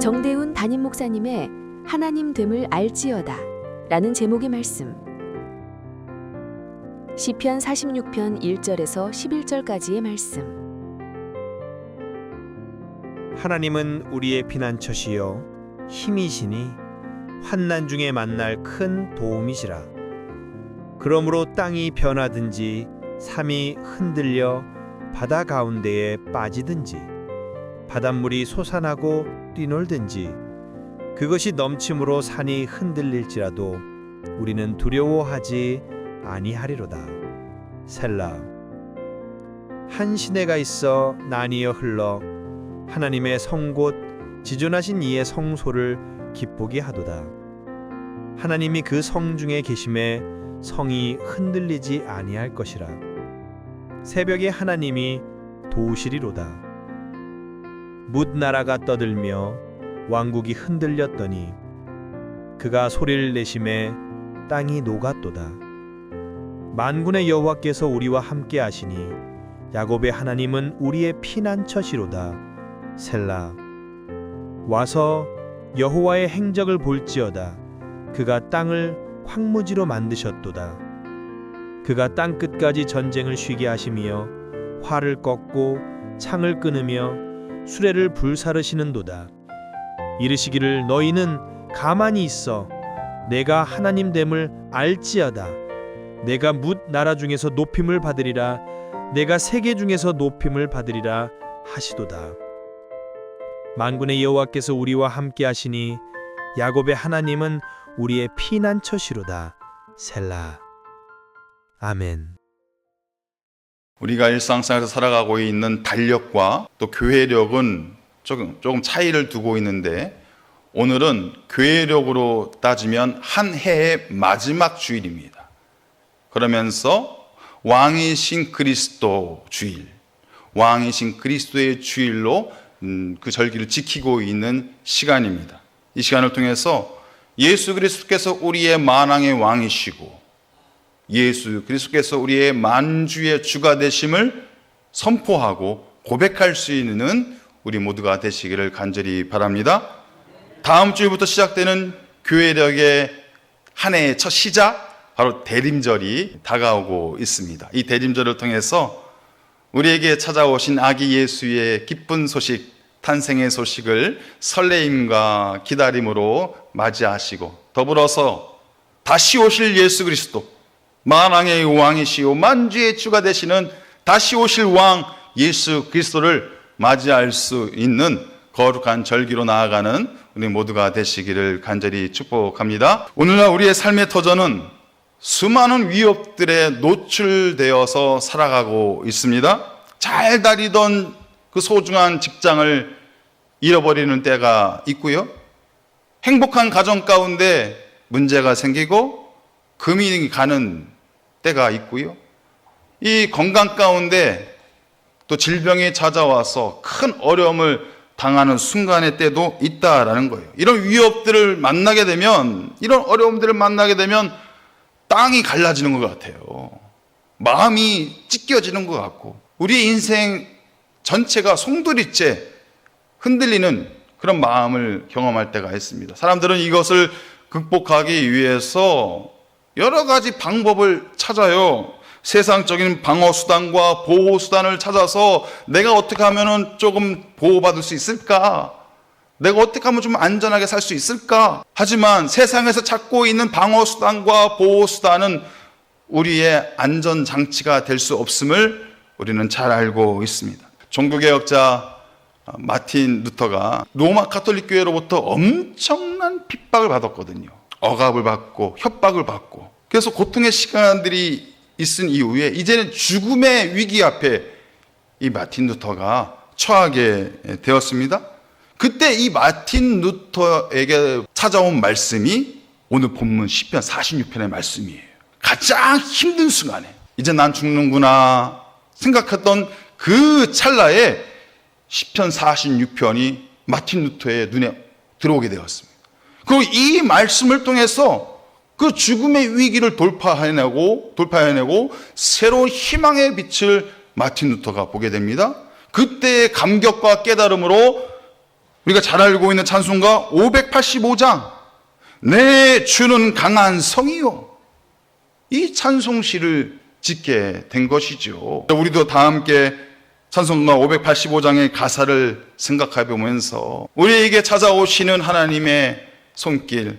정대훈 담임 목사님의 하나님 됨을 알지어다 라는 제목의 말씀, 시편 46편 1절에서 11절까지의 말씀. 하나님은 우리의 피난처시요 힘이시니 환난 중에 만날 큰 도움이시라. 그러므로 땅이 변하든지 삶이 흔들려 바다 가운데에 빠지든지 바닷물이 솟아나고 뛰놀든지 그것이 넘침으로 산이 흔들릴지라도 우리는 두려워하지 아니하리로다. 셀라. 한 시내가 있어 나뉘어 흘러 하나님의 성곳 지존하신 이의 성소를 기쁘게 하도다. 하나님이 그 성 중에 계심에 성이 흔들리지 아니할 것이라. 새벽에 하나님이 도우시리로다. 뭇 나라가 떠들며 왕국이 흔들렸더니 그가 소리를 내심에 땅이 녹았도다. 만군의 여호와께서 우리와 함께 하시니 야곱의 하나님은 우리의 피난처시로다. 셀라. 와서 여호와의 행적을 볼지어다. 그가 땅을 황무지로 만드셨도다. 그가 땅 끝까지 전쟁을 쉬게 하시며 활을 꺾고 창을 끊으며 수레를 불사르시는도다. 이르시기를 너희는 가만히 있어 내가 하나님 됨을 알지어다. 내가 뭇 나라 중에서 높임을 받으리라. 내가 세계 중에서 높임을 받으리라 하시도다. 만군의 여호와께서 우리와 함께 하시니 야곱의 하나님은 우리의 피난처시로다. 셀라. 아멘. 우리가 일상생활에서 살아가고 있는 달력과 또 교회력은 조금 차이를 두고 있는데, 오늘은 교회력으로 따지면 한 해의 마지막 주일입니다. 그러면서 왕이신 그리스도 주일, 왕이신 그리스도의 주일로 그 절기를 지키고 있는 시간입니다. 이 시간을 통해서 예수 그리스도께서 우리의 만왕의 왕이시고 예수 그리스도께서 우리의 만주의 주가 되심을 선포하고 고백할 수 있는 우리 모두가 되시기를 간절히 바랍니다. 다음 주부터 시작되는 교회력의 한 해의 첫 시작, 바로 대림절이 다가오고 있습니다. 이 대림절을 통해서 우리에게 찾아오신 아기 예수의 기쁜 소식, 탄생의 소식을 설레임과 기다림으로 맞이하시고, 더불어서 다시 오실 예수 그리스도, 만왕의 왕이시오 만주의 주가 되시는 다시 오실 왕 예수 그리스도를 맞이할 수 있는 거룩한 절기로 나아가는 우리 모두가 되시기를 간절히 축복합니다. 오늘날 우리의 삶의 터전은 수많은 위협들에 노출되어서 살아가고 있습니다. 잘 다니던 그 소중한 직장을 잃어버리는 때가 있고요. 행복한 가정 가운데 문제가 생기고 금이 가는 때가 있고요. 이 건강 가운데 또 질병이 찾아와서 큰 어려움을 당하는 순간의 때도 있다라는 거예요. 이런 위협들을 만나게 되면, 이런 어려움들을 만나게 되면 땅이 갈라지는 것 같아요. 마음이 찢겨지는 것 같고 우리 인생 전체가 송두리째 흔들리는 그런 마음을 경험할 때가 있습니다. 사람들은 이것을 극복하기 위해서 여러 가지 방법을 찾아요. 세상적인 방어수단과 보호수단을 찾아서 내가 어떻게 하면 조금 보호받을 수 있을까? 내가 어떻게 하면 좀 안전하게 살 수 있을까? 하지만 세상에서 찾고 있는 방어수단과 보호수단은 우리의 안전장치가 될 수 없음을 우리는 잘 알고 있습니다. 종교개혁자 마틴 루터가 로마 가톨릭 교회로부터 엄청난 핍박을 받았거든요. 억압을 받고 협박을 받고, 그래서 고통의 시간들이 있은 이후에 이제는 죽음의 위기 앞에 이 마틴 루터가 처하게 되었습니다. 그때 이 마틴 루터에게 찾아온 말씀이 오늘 본문 시편 46편의 말씀이에요. 가장 힘든 순간에 이제 난 죽는구나 생각했던 그 찰나에 시편 46편이 마틴 루터의 눈에 들어오게 되었습니다. 그리고 이 말씀을 통해서 그 죽음의 위기를 돌파해내고 새로운 희망의 빛을 마틴 루터가 보게 됩니다. 그때의 감격과 깨달음으로 우리가 잘 알고 있는 찬송가 585장 내 주는 강한 성이요, 이 찬송시를 짓게 된 것이죠. 우리도 다 함께 찬송가 585장의 가사를 생각해 보면서 우리에게 찾아오시는 하나님의 손길,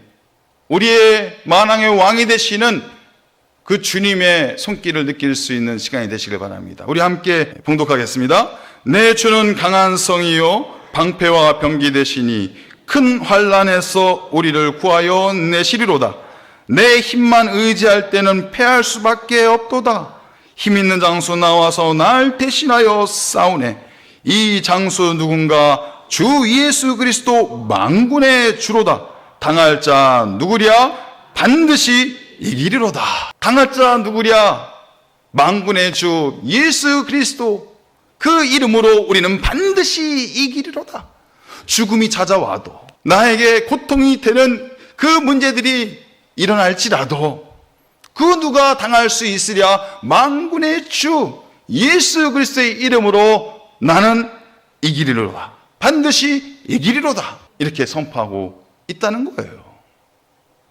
우리의 만왕의 왕이 되시는 그 주님의 손길을 느낄 수 있는 시간이 되시길 바랍니다. 우리 함께 봉독하겠습니다. 내 주는 강한 성이요 방패와 병기 되시니 큰 환난에서 우리를 구하여 내시리로다. 내 힘만 의지할 때는 패할 수밖에 없도다. 힘 있는 장수 나와서 날 대신하여 싸우네. 이 장수 누군가? 주 예수 그리스도 만군의 주로다. 당할 자 누구랴? 반드시 이기리로다. 당할 자 누구랴? 만군의 주 예수 그리스도, 그 이름으로 우리는 반드시 이기리로다. 죽음이 찾아와도, 나에게 고통이 되는 그 문제들이 일어날지라도 그 누가 당할 수 있으랴? 만군의 주 예수 그리스도의 이름으로 나는 이기리로다. 반드시 이기리로다. 이렇게 선포하고 있다는 거예요.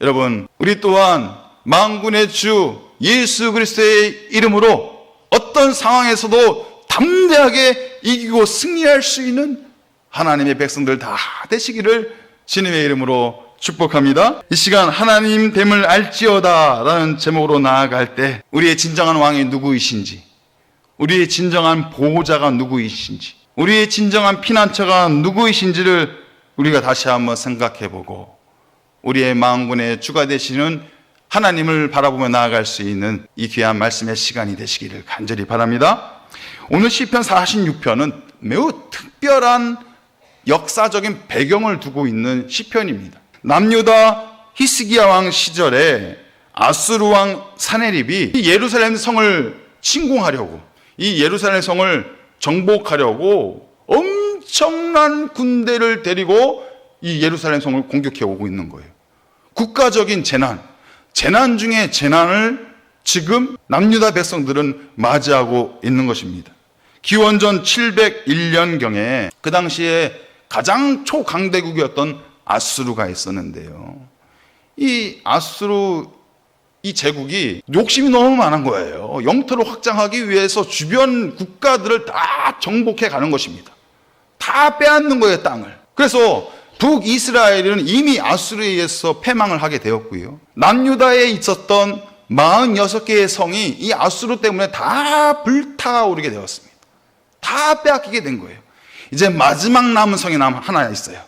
여러분, 우리 또한 만군의 주 예수 그리스도의 이름으로 어떤 상황에서도 담대하게 이기고 승리할 수 있는 하나님의 백성들 다 되시기를 주님의 이름으로 축복합니다. 이 시간 하나님 됨을 알지어다 라는 제목으로 나아갈 때 우리의 진정한 왕이 누구이신지, 우리의 진정한 보호자가 누구이신지, 우리의 진정한 피난처가 누구이신지를 우리가 다시 한번 생각해보고 우리의 만군의 주가 되시는 하나님을 바라보며 나아갈 수 있는 이 귀한 말씀의 시간이 되시기를 간절히 바랍니다. 오늘 시편 46편은 매우 특별한 역사적인 배경을 두고 있는 시편입니다. 남유다 히스기야 왕 시절에 아수르 왕 사네립이 예루살렘 성을 침공하려고, 이 예루살렘 성을 정복하려고 엄청난 군대를 데리고 이 예루살렘 성을 공격해 오고 있는 거예요. 국가적인 재난 중에 재난을 지금 남유다 백성들은 맞이하고 있는 것입니다. 기원전 701년경에 그 당시에 가장 초강대국이었던 아수르가 있었는데요. 이 아수르 이 제국이 욕심이 너무 많은 거예요. 영토를 확장하기 위해서 주변 국가들을 다 정복해 가는 것입니다. 다 빼앗는 거예요, 땅을. 그래서 북이스라엘은 이미 아수르에 의해서 패망을 하게 되었고요. 남유다에 있었던 46개의 성이 이 아수르 때문에 다 불타오르게 되었습니다. 다 빼앗기게 된 거예요. 이제 마지막 남은 성이 하나 있어요.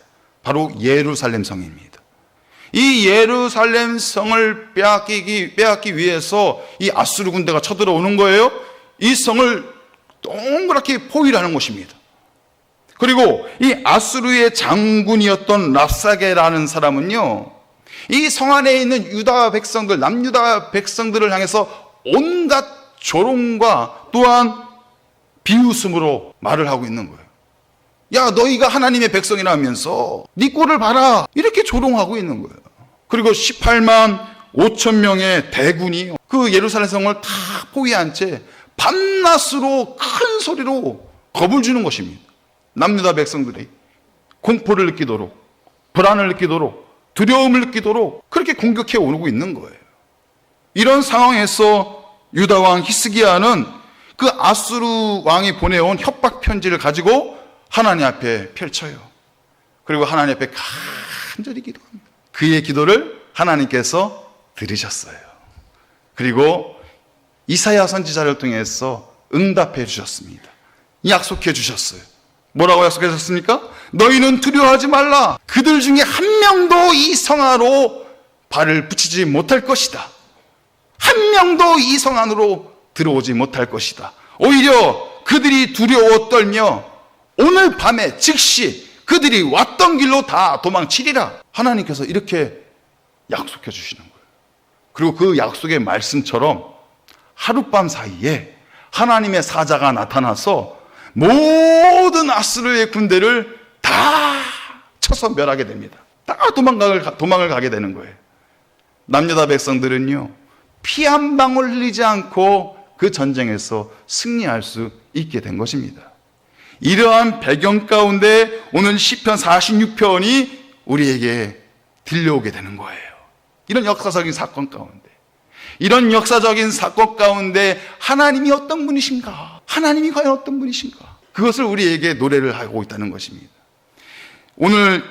바로 예루살렘 성입니다. 이 예루살렘 성을 빼앗기 위해서 이 아수르 군대가 쳐들어오는 거예요. 이 성을 동그랗게 포위를 하는 것입니다. 그리고 이 아수르의 장군이었던 랍사게라는 사람은요, 이 성 안에 있는 유다 백성들, 남유다 백성들을 향해서 온갖 조롱과 또한 비웃음으로 말을 하고 있는 거예요. 야, 너희가 하나님의 백성이라면서 네 꼴을 봐라, 이렇게 조롱하고 있는 거예요. 그리고 18만 5천 명의 대군이 그 예루살렘 성을 다 포위한 채 밤낮으로 큰 소리로 겁을 주는 것입니다. 남유다 백성들이 공포를 느끼도록, 불안을 느끼도록, 두려움을 느끼도록 그렇게 공격해 오고 있는 거예요. 이런 상황에서 유다 왕 히스기야는 그 아수르 왕이 보내온 협박 편지를 가지고 하나님 앞에 펼쳐요. 그리고 하나님 앞에 간절히 기도합니다. 그의 기도를 하나님께서 들으셨어요. 그리고 이사야 선지자를 통해서 응답해 주셨습니다. 약속해 주셨어요. 뭐라고 약속하셨습니까? 너희는 두려워하지 말라. 그들 중에 한 명도 이 성 안으로 발을 붙이지 못할 것이다. 한 명도 이 성 안으로 들어오지 못할 것이다. 오히려 그들이 두려워 떨며 오늘 밤에 즉시 그들이 왔던 길로 다 도망치리라. 하나님께서 이렇게 약속해 주시는 거예요. 그리고 그 약속의 말씀처럼 하룻밤 사이에 하나님의 사자가 나타나서 모든 아수르의 군대를 다 쳐서 멸하게 됩니다. 다 도망을 가게 되는 거예요. 남유다 백성들은요, 피 한 방울 흘리지 않고 그 전쟁에서 승리할 수 있게 된 것입니다. 이러한 배경 가운데 오늘 시편 46편이 우리에게 들려오게 되는 거예요. 이런 역사적인 사건 가운데 하나님이 어떤 분이신가? 하나님이 과연 어떤 분이신가? 그것을 우리에게 노래를 하고 있다는 것입니다. 오늘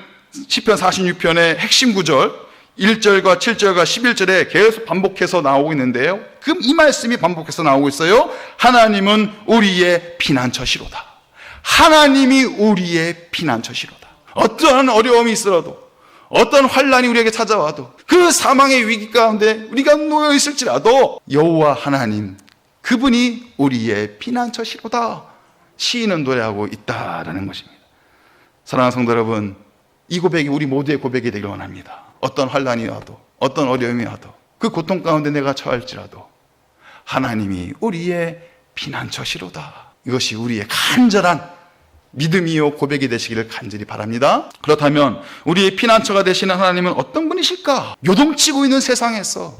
시편 46편의 핵심 구절 1절과 7절과 11절에 계속 반복해서 나오고 있는데요. 그럼 이 말씀이 반복해서 나오고 있어요. 하나님은 우리의 피난처시로다. 하나님이 우리의 피난처시로다. 어떠한 어려움이 있어도, 어떤 환란이 우리에게 찾아와도, 그 사망의 위기 가운데 우리가 놓여 있을지라도 여호와 하나님, 그분이 우리의 피난처시로다. 시인은 노래하고 있다라는 것입니다. 사랑하는 성도 여러분, 이 고백이 우리 모두의 고백이 되길 원합니다. 어떤 환란이 와도, 어떤 어려움이 와도, 그 고통 가운데 내가 처할지라도 하나님이 우리의 피난처시로다. 이것이 우리의 간절한 믿음이요 고백이 되시기를 간절히 바랍니다. 그렇다면 우리의 피난처가 되시는 하나님은 어떤 분이실까? 요동치고 있는 세상에서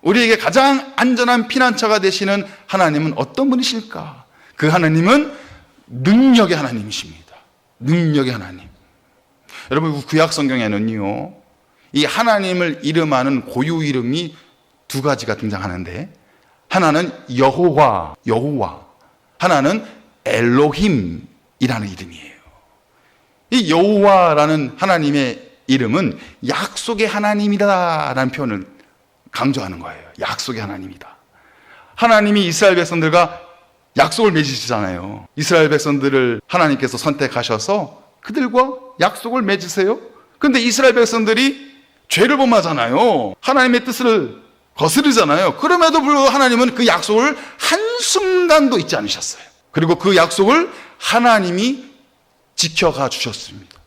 우리에게 가장 안전한 피난처가 되시는 하나님은 어떤 분이실까? 그 하나님은 능력의 하나님이십니다. 능력의 하나님. 여러분, 구약 성경에는요, 이 하나님을 이름하는 고유 이름이 두 가지가 등장하는데, 하나는 여호와, 하나는 엘로힘이라는 이름이에요. 이 여호와라는 하나님의 이름은 약속의 하나님이다라는 표현을 강조하는 거예요. 약속의 하나님이다. 하나님이 이스라엘 백성들과 약속을 맺으시잖아요. 이스라엘 백성들을 하나님께서 선택하셔서 그들과 약속을 맺으세요. 그런데 이스라엘 백성들이 죄를 범하잖아요. 하나님의 뜻을 거스르잖아요. 그럼에도 불구하고 하나님은 그 약속을 한순간도 잊지 않으셨어요. 그리고 그 약속을 하나님이 지켜가 주셨습니다.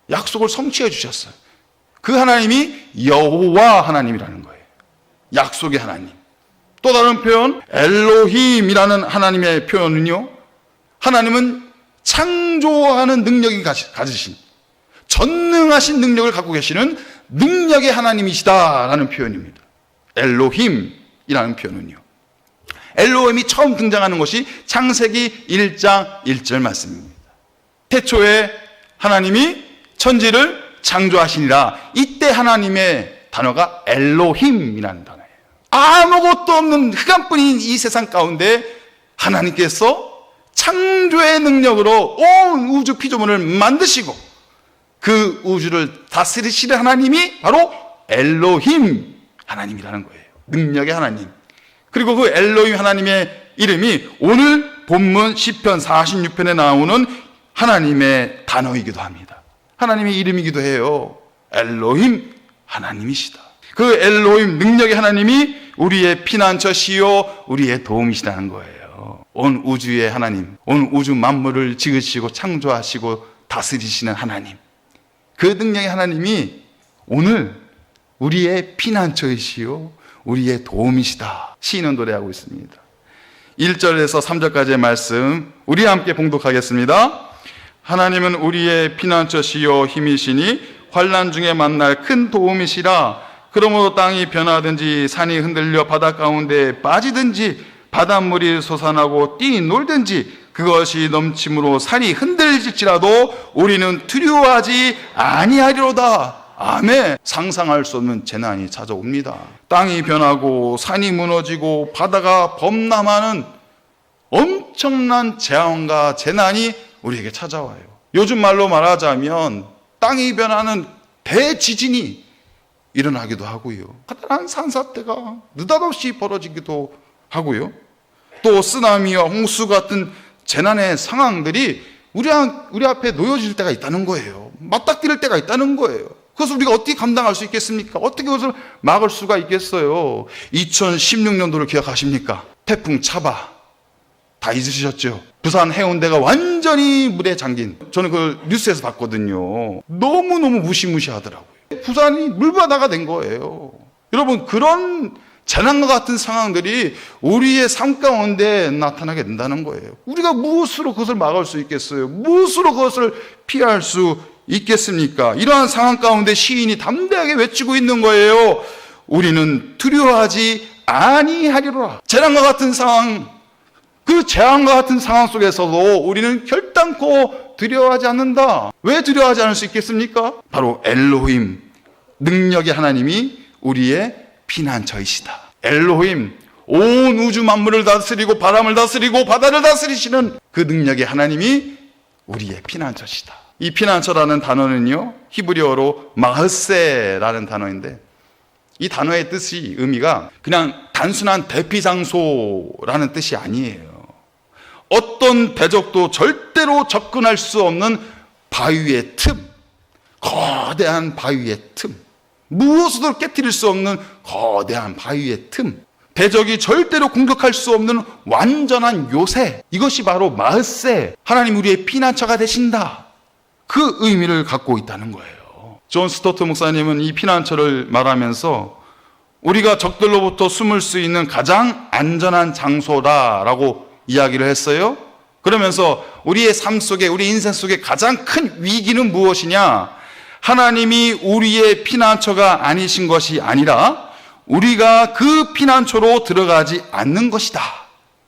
약속을 성취해 주셨어요. 그 하나님이 여호와 하나님이라는 거예요. 약속의 하나님. 또 다른 표현, 엘로힘이라는 하나님의 표현은요, 하나님은 창조하는 능력이 가지신, 전능하신 능력을 갖고 계시는 능력의 하나님이시다라는 표현입니다. 엘로힘이라는 표현은요, 엘로힘이 처음 등장하는 것이 창세기 1장 1절 말씀입니다. 태초에 하나님이 천지를 창조하시니라. 이때 하나님의 단어가 엘로힘이라는 단어예요. 아무것도 없는 흑암뿐인 이 세상 가운데 하나님께서 창조의 능력으로 온 우주 피조물을 만드시고 그 우주를 다스리시는 하나님이 바로 엘로힘 하나님이라는 거예요. 능력의 하나님. 그리고 그 엘로힘 하나님의 이름이 오늘 본문 시편 46편에 나오는 하나님의 단어이기도 합니다. 하나님의 이름이기도 해요. 엘로힘 하나님이시다. 그 엘로힘 능력의 하나님이 우리의 피난처시요 우리의 도움이시다는 거예요. 온 우주의 하나님, 온 우주 만물을 지으시고 창조하시고 다스리시는 하나님, 그 능력의 하나님이 오늘 우리의 피난처이시요 우리의 도움이시다. 시인은 노래하고 있습니다. 1절에서 3절까지의 말씀 우리 함께 봉독하겠습니다. 하나님은 우리의 피난처시요 힘이시니 환난 중에 만날 큰 도움이시라. 그러므로 땅이 변하든지 산이 흔들려 바다 가운데 빠지든지 바닷물이 솟아나고 띠 놀든지 그것이 넘침으로 산이 흔들릴지라도 우리는 두려워하지 아니하리로다. 아멘. 상상할 수 없는 재난이 찾아옵니다. 땅이 변하고 산이 무너지고 바다가 범람하는 엄청난 재앙과 재난이 우리에게 찾아와요. 요즘 말로 말하자면 땅이 변하는 대지진이 일어나기도 하고요. 커다란 산사태가 느닷없이 벌어지기도 하고요. 또 쓰나미와 홍수 같은 재난의 상황들이 우리 앞에 놓여질 때가 있다는 거예요. 맞닥뜨릴 때가 있다는 거예요. 그것을 우리가 어떻게 감당할 수 있겠습니까? 어떻게 그것을 막을 수가 있겠어요? 2016년도를 기억하십니까? 태풍 차바. 다 잊으셨죠? 부산 해운대가 완전히 물에 잠긴, 저는 그걸 뉴스에서 봤거든요. 너무너무 무시무시하더라고요. 부산이 물바다가 된 거예요. 여러분, 그런 재난과 같은 상황들이 우리의 삶 가운데 나타나게 된다는 거예요. 우리가 무엇으로 그것을 막을 수 있겠어요? 무엇으로 그것을 피할 수 있겠습니까? 이러한 상황 가운데 시인이 담대하게 외치고 있는 거예요. 우리는 두려워하지 아니하리로라. 재난과 같은 상황, 그 재앙과 같은 상황 속에서도 우리는 결단 않고 두려워하지 않는다. 왜 두려워하지 않을 수 있겠습니까? 바로 엘로힘, 능력의 하나님이 우리의 피난처이시다. 엘로힘, 온 우주 만물을 다스리고 바람을 다스리고 바다를 다스리시는 그 능력의 하나님이 우리의 피난처시다. 이 피난처라는 단어는요, 히브리어로 마흐세라는 단어인데, 이 단어의 뜻이, 의미가 그냥 단순한 대피 장소라는 뜻이 아니에요. 어떤 대적도 절대로 접근할 수 없는 바위의 틈, 거대한 바위의 틈, 무엇으로 깨뜨릴 수 없는 거대한 바위의 틈, 대적이 절대로 공격할 수 없는 완전한 요새, 이것이 바로 마흐세, 하나님 우리의 피난처가 되신다, 그 의미를 갖고 있다는 거예요. 존 스토트 목사님은 이 피난처를 말하면서 우리가 적들로부터 숨을 수 있는 가장 안전한 장소다라고 이야기를 했어요. 그러면서 우리의 삶 속에, 우리 인생 속에 가장 큰 위기는 무엇이냐? 하나님이 우리의 피난처가 아니신 것이 아니라 우리가 그 피난처로 들어가지 않는 것이다,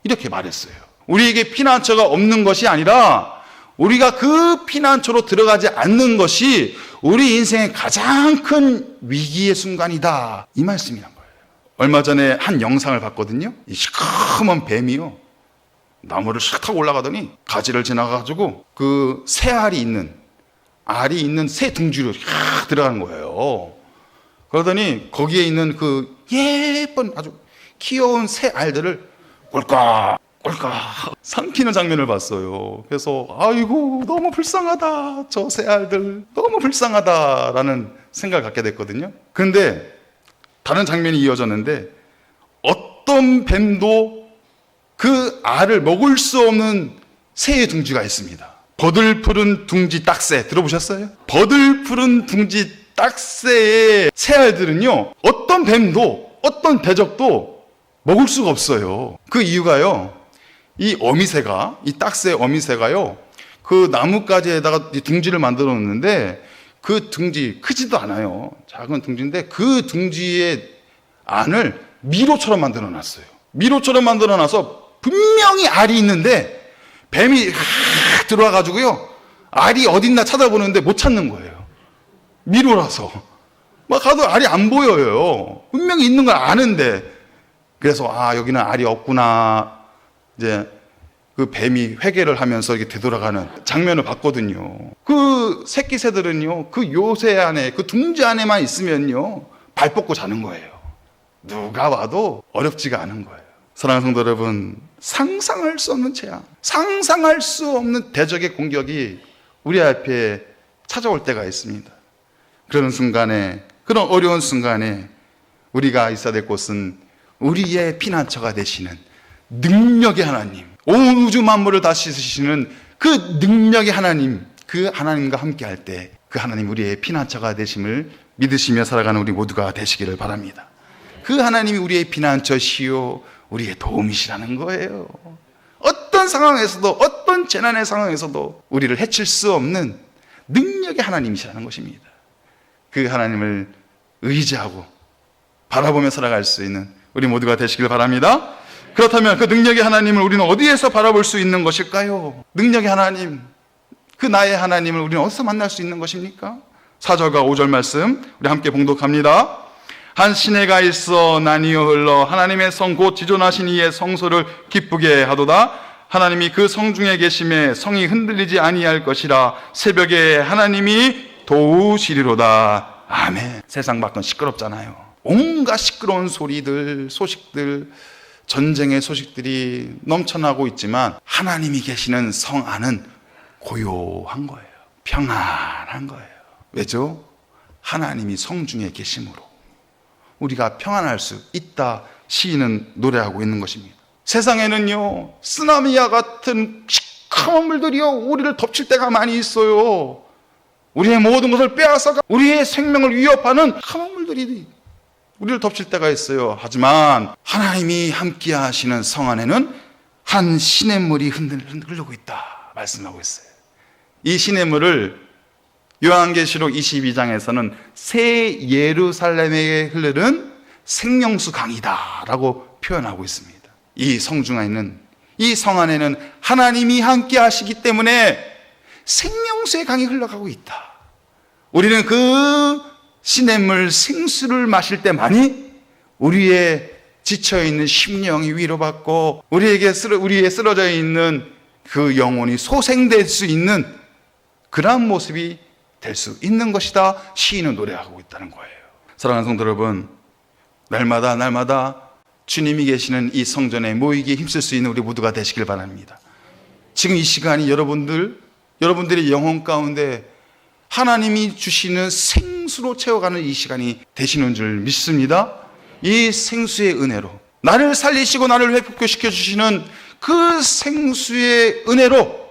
이렇게 말했어요. 우리에게 피난처가 없는 것이 아니라 우리가 그 피난처로 들어가지 않는 것이 우리 인생의 가장 큰 위기의 순간이다, 이 말씀이란 거예요. 얼마 전에 한 영상을 봤거든요. 이 시커먼 뱀이요, 나무를 샥 타고 올라가더니 가지를 지나가가지고 그 새 알이 있는 새 둥지로 샥 들어가는 거예요. 그러더니 거기에 있는 그 예쁜 아주 귀여운 새 알들을 꼴깍 삼키는 장면을 봤어요. 그래서 아이고 너무 불쌍하다, 저 새 알들 너무 불쌍하다라는 생각을 갖게 됐거든요. 그런데 다른 장면이 이어졌는데 어떤 뱀도 그 알을 먹을 수 없는 새의 둥지가 있습니다. 버들푸른 둥지 딱새 들어보셨어요? 버들푸른 둥지 딱새의 새알들은요, 어떤 뱀도 어떤 대적도 먹을 수가 없어요. 그 이유가요, 이 어미새가, 이 딱새 어미새가요, 그 나뭇가지에다가 둥지를 만들어 놓는데 그 둥지 크지도 않아요. 작은 둥지인데 그 둥지의 안을 미로처럼 만들어 놨어요. 미로처럼 만들어 놔서 분명히 알이 있는데 뱀이 들어와가지고요, 알이 어딨나 찾아보는데 못 찾는 거예요. 미로라서 막 가도 알이 안 보여요. 분명히 있는 걸 아는데. 그래서 여기는 알이 없구나, 이제 그 뱀이 회개를 하면서 이렇게 되돌아가는 장면을 봤거든요. 그 새끼 새들은요, 그 요새 안에, 그 둥지 안에만 있으면요 발 뻗고 자는 거예요. 누가 와도 어렵지가 않은 거예요. 사랑하는 성도 여러분, 상상할 수 없는 재앙, 상상할 수 없는 대적의 공격이 우리 앞에 찾아올 때가 있습니다. 그런 순간에, 그런 어려운 순간에 우리가 있어야 될 곳은 우리의 피난처가 되시는 능력의 하나님, 온 우주 만물을 다스리시는 그 능력의 하나님, 그 하나님과 함께 할 때 그 하나님 우리의 피난처가 되심을 믿으시며 살아가는 우리 모두가 되시기를 바랍니다. 그 하나님이 우리의 피난처시요 우리의 도움이시라는 거예요. 어떤 상황에서도, 어떤 재난의 상황에서도 우리를 해칠 수 없는 능력의 하나님이시라는 것입니다. 그 하나님을 의지하고 바라보며 살아갈 수 있는 우리 모두가 되시길 바랍니다. 그렇다면 그 능력의 하나님을 우리는 어디에서 바라볼 수 있는 것일까요? 능력의 하나님, 그 나의 하나님을 우리는 어디서 만날 수 있는 것입니까? 4절과 5절 말씀 우리 함께 봉독합니다. 한 시내가 있어 나뉘어 흘러 하나님의 성 곧 지존하신 이의 성소를 기쁘게 하도다. 하나님이 그 성 중에 계심에 성이 흔들리지 아니할 것이라. 새벽에 하나님이 도우시리로다. 아멘. 세상 밖은 시끄럽잖아요. 온갖 시끄러운 소리들, 소식들, 전쟁의 소식들이 넘쳐나고 있지만 하나님이 계시는 성 안은 고요한 거예요. 평안한 거예요. 왜죠? 하나님이 성 중에 계심으로 우리가 평안할 수 있다, 시인은 노래하고 있는 것입니다. 세상에는요, 쓰나미와 같은 시커먼 물들이요 우리를 덮칠 때가 많이 있어요. 우리의 모든 것을 빼앗아가 우리의 생명을 위협하는 시커먼 물들이 우리를 덮칠 때가 있어요. 하지만 하나님이 함께 하시는 성 안에는 한 시냇물이 흐르고 있다 말씀하고 있어요. 이 시냇물을 요한계시록 22장에서는 새 예루살렘에 흐르는 생명수 강이다 라고 표현하고 있습니다. 이 성중 안에는, 이 성 안에는 하나님이 함께 하시기 때문에 생명수의 강이 흘러가고 있다. 우리는 그 시냇물 생수를 마실 때만이 우리의 지쳐있는 심령이 위로받고 우리에 쓰러져 있는 그 영혼이 소생될 수 있는 그러한 모습이 될 수 있는 것이다. 시인은 노래하고 있다는 거예요. 사랑하는 성도 여러분, 날마다 주님이 계시는 이 성전에 모이기에 힘쓸 수 있는 우리 모두가 되시길 바랍니다. 지금 이 시간이 여러분들의 영혼 가운데 하나님이 주시는 생수로 채워가는 이 시간이 되시는 줄 믿습니다. 이 생수의 은혜로 나를 살리시고 나를 회복시켜 주시는 그 생수의 은혜로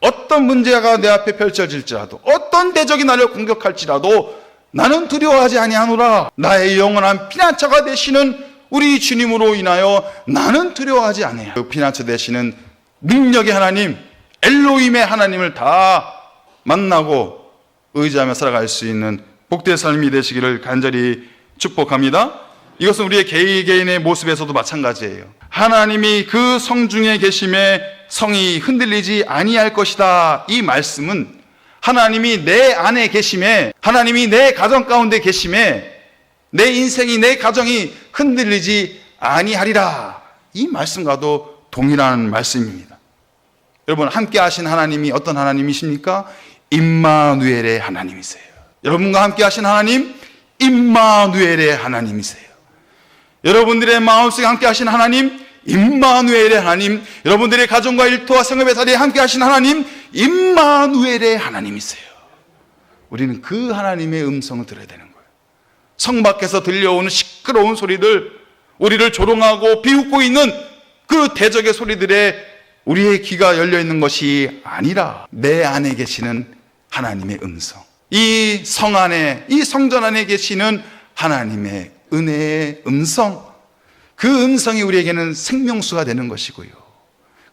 어떤 문제가 내 앞에 펼쳐질지라도 어떤 대적이 나를 공격할지라도 나는 두려워하지 아니하노라. 나의 영원한 피난처가 되시는 우리 주님으로 인하여 나는 두려워하지 아니하노라. 그 피난처 되시는 능력의 하나님, 엘로힘의 하나님을 다 만나고 의지하며 살아갈 수 있는 복된 삶이 되시기를 간절히 축복합니다. 이것은 우리의 개인의 모습에서도 마찬가지예요. 하나님이 그 성중에 계심에 성이 흔들리지 아니할 것이다. 이 말씀은 하나님이 내 안에 계심에, 하나님이 내 가정 가운데 계심에 내 인생이, 내 가정이 흔들리지 아니하리라. 이 말씀과도 동일한 말씀입니다. 여러분, 함께 하신 하나님이 어떤 하나님이십니까? 임마누엘의 하나님이세요. 여러분과 함께 하신 하나님, 임마누엘의 하나님이세요. 여러분들의 마음속에 함께 하신 하나님, 임마누엘의 하나님, 여러분들의 가정과 일터와 생업의 자리에 함께 하신 하나님, 임마누엘의 하나님이세요. 우리는 그 하나님의 음성을 들어야 되는 거예요. 성 밖에서 들려오는 시끄러운 소리들, 우리를 조롱하고 비웃고 있는 그 대적의 소리들에 우리의 귀가 열려 있는 것이 아니라 내 안에 계시는 하나님의 음성, 이 성 안에, 이 성전 안에 계시는 하나님의 은혜의 음성, 그 음성이 우리에게는 생명수가 되는 것이고요.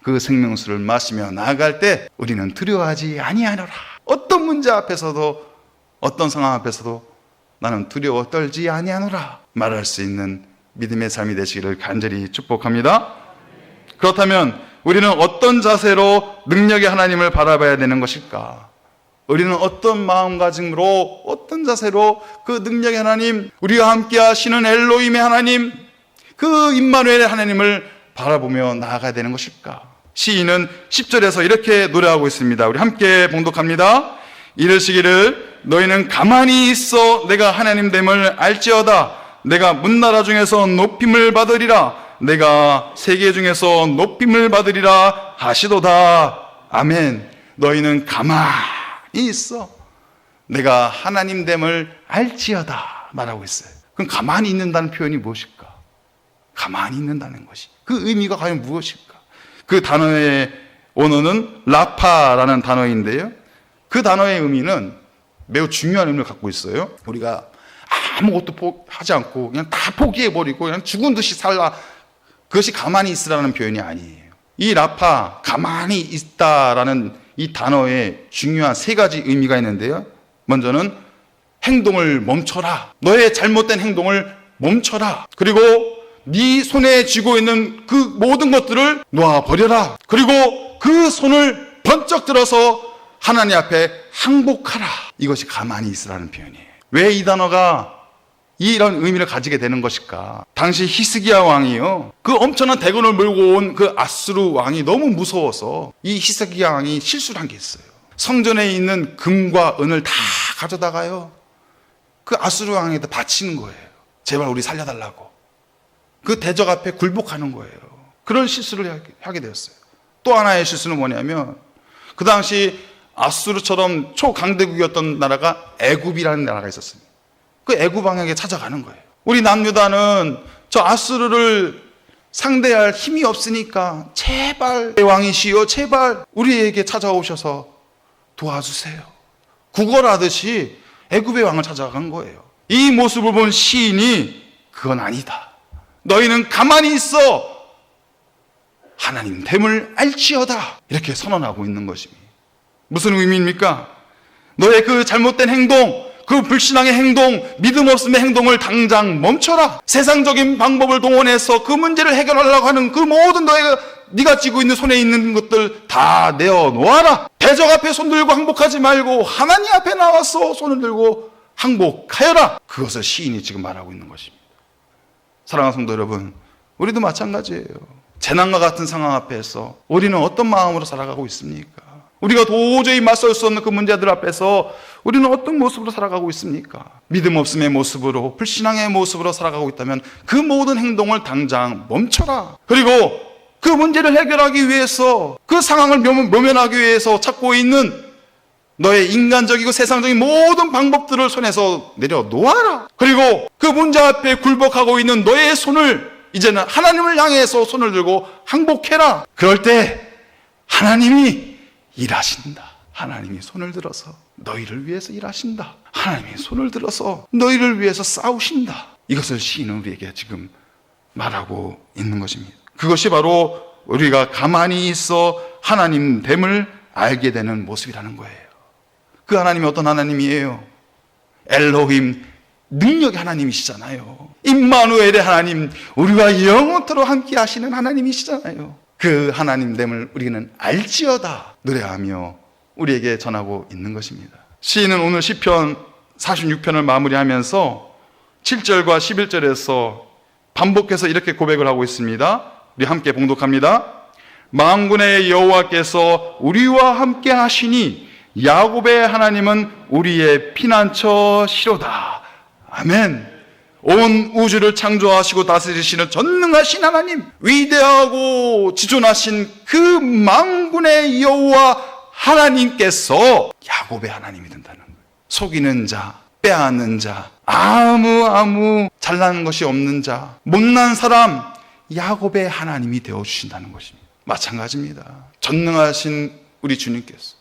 그 생명수를 마시며 나아갈 때 우리는 두려워하지 아니하노라. 어떤 문제 앞에서도, 어떤 상황 앞에서도 나는 두려워 떨지 아니하노라 말할 수 있는 믿음의 삶이 되시기를 간절히 축복합니다. 그렇다면 우리는 어떤 자세로 능력의 하나님을 바라봐야 되는 것일까? 우리는 어떤 마음가짐으로, 어떤 자세로 그 능력의 하나님, 우리와 함께 하시는 엘로힘의 하나님, 그 임마누엘의 하나님을 바라보며 나아가야 되는 것일까? 시인은 10절에서 이렇게 노래하고 있습니다. 우리 함께 봉독합니다. 이르시기를 너희는 가만히 있어 내가 하나님 됨을 알지어다. 내가 문나라 중에서 높임을 받으리라. 내가 세계 중에서 높임을 받으리라 하시도다. 아멘. 너희는 가만히 있어 내가 하나님 됨을 알지어다 말하고 있어요. 그럼 가만히 있는다는 표현이 무엇일까? 가만히 있는다는 것이, 그 의미가 과연 무엇일까? 그 단어의 원어는 라파라는 단어인데요, 그 단어의 의미는 매우 중요한 의미를 갖고 있어요. 우리가 아무것도 하지 않고 그냥 다 포기해버리고 그냥 죽은 듯이 살라, 그것이 가만히 있으라는 표현이 아니에요. 이 라파, 가만히 있다라는 이 단어에 중요한 세 가지 의미가 있는데요, 먼저는 행동을 멈춰라. 너의 잘못된 행동을 멈춰라. 그리고 네 손에 쥐고 있는 그 모든 것들을 놓아버려라. 그리고 그 손을 번쩍 들어서 하나님 앞에 항복하라. 이것이 가만히 있으라는 표현이에요. 왜 이 단어가 이런 의미를 가지게 되는 것일까? 당시 히스기야 왕이요, 그 엄청난 대군을 몰고 온 그 아수르 왕이 너무 무서워서 이 히스기야 왕이 실수를 한 게 있어요. 성전에 있는 금과 은을 다 가져다가요, 그 아수르 왕에다 바치는 거예요. 제발 우리 살려달라고. 그 대적 앞에 굴복하는 거예요. 그런 실수를 하게 되었어요. 또 하나의 실수는 뭐냐면, 그 당시 아수르처럼 초강대국이었던 나라가 애굽이라는 나라가 있었습니다. 그 애굽 왕에게 찾아가는 거예요. 우리 남유다는 저 아수르를 상대할 힘이 없으니까 제발 왕이시여, 제발 우리에게 찾아오셔서 도와주세요. 구걸하듯이 애굽의 왕을 찾아간 거예요. 이 모습을 본 시인이 그건 아니다. 너희는 가만히 있어 하나님 됨을 알지어다. 이렇게 선언하고 있는 것입니다. 무슨 의미입니까? 너의 그 잘못된 행동, 그 불신앙의 행동, 믿음 없음의 행동을 당장 멈춰라. 세상적인 방법을 동원해서 그 문제를 해결하려고 하는 그 모든 네가 쥐고 있는 손에 있는 것들 다 내어놓아라. 대적 앞에 손 들고 항복하지 말고 하나님 앞에 나와서 손을 들고 항복하여라. 그것을 시인이 지금 말하고 있는 것입니다. 사랑하는 성도 여러분, 우리도 마찬가지예요. 재난과 같은 상황 앞에서 우리는 어떤 마음으로 살아가고 있습니까? 우리가 도저히 맞설 수 없는 그 문제들 앞에서 우리는 어떤 모습으로 살아가고 있습니까? 믿음 없음의 모습으로, 불신앙의 모습으로 살아가고 있다면 그 모든 행동을 당장 멈춰라. 그리고 그 문제를 해결하기 위해서, 그 상황을 모면하기 위해서 찾고 있는 너의 인간적이고 세상적인 모든 방법들을 손에서 내려놓아라. 그리고 그 문제 앞에 굴복하고 있는 너의 손을 이제는 하나님을 향해서 손을 들고 항복해라. 그럴 때 하나님이 일하신다. 하나님이 손을 들어서 너희를 위해서 일하신다. 하나님이 손을 들어서 너희를 위해서 싸우신다. 이것을 시인은 우리에게 지금 말하고 있는 것입니다. 그것이 바로 우리가 가만히 있어 하나님 됨을 알게 되는 모습이라는 거예요. 그 하나님이 어떤 하나님이에요? 엘로힘, 능력의 하나님이시잖아요. 임마누엘의 하나님, 우리와 영원토록 함께 하시는 하나님이시잖아요. 그 하나님됨을 우리는 알지어다 노래하며 우리에게 전하고 있는 것입니다. 시인은 오늘 시편 46편을 마무리하면서 7절과 11절에서 반복해서 이렇게 고백을 하고 있습니다. 우리 함께 봉독합니다. 만군의 여호와께서 우리와 함께 하시니 야곱의 하나님은 우리의 피난처시로다. 아멘. 온 우주를 창조하시고 다스리시는 전능하신 하나님, 위대하고 지존하신 그 만군의 여호와 하나님께서 야곱의 하나님이 된다는 거예요. 속이는 자, 빼앗는 자, 아무 잘난 것이 없는 자, 못난 사람, 야곱의 하나님이 되어주신다는 것입니다. 마찬가지입니다. 전능하신 우리 주님께서,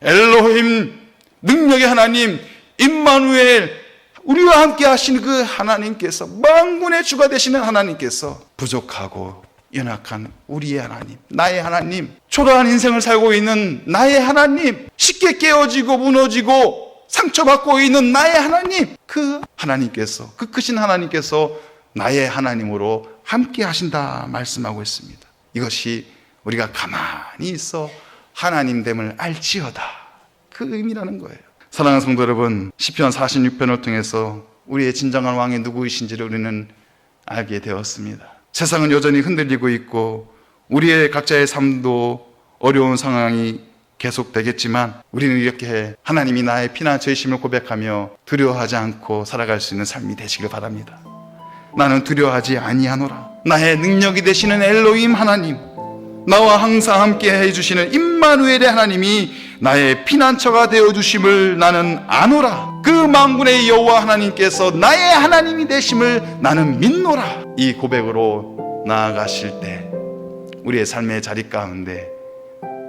엘로힘, 능력의 하나님, 임마누엘, 우리와 함께 하시는 그 하나님께서, 만군의 주가 되시는 하나님께서 부족하고 연약한 우리의 하나님, 나의 하나님, 초라한 인생을 살고 있는 나의 하나님, 쉽게 깨어지고 무너지고 상처받고 있는 나의 하나님, 그 하나님께서, 그 크신 하나님께서 나의 하나님으로 함께 하신다 말씀하고 있습니다. 이것이 우리가 가만히 있어 하나님됨을 알지어다, 그 의미라는 거예요. 사랑하는 성도 여러분, 시편 46편을 통해서 우리의 진정한 왕이 누구이신지를 우리는 알게 되었습니다. 세상은 여전히 흔들리고 있고 우리의 각자의 삶도 어려운 상황이 계속되겠지만 우리는 이렇게 하나님이 나의 피난처이심을 고백하며 두려워하지 않고 살아갈 수 있는 삶이 되시길 바랍니다. 나는 두려워하지 아니하노라. 나의 능력이 되시는 엘로힘 하나님, 나와 항상 함께 해주시는 임마누엘의 하나님이 나의 피난처가 되어주심을 나는 아노라. 그 만군의 여호와 하나님께서 나의 하나님이 되심을 나는 믿노라. 이 고백으로 나아가실 때 우리의 삶의 자리 가운데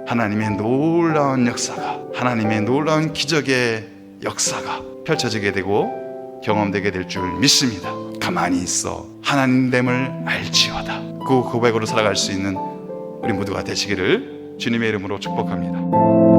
하나님의 놀라운 역사가, 하나님의 놀라운 기적의 역사가 펼쳐지게 되고 경험되게 될 줄 믿습니다. 가만히 있어 하나님됨을 알지어다. 그 고백으로 살아갈 수 있는 우리 모두가 되시기를 주님의 이름으로 축복합니다.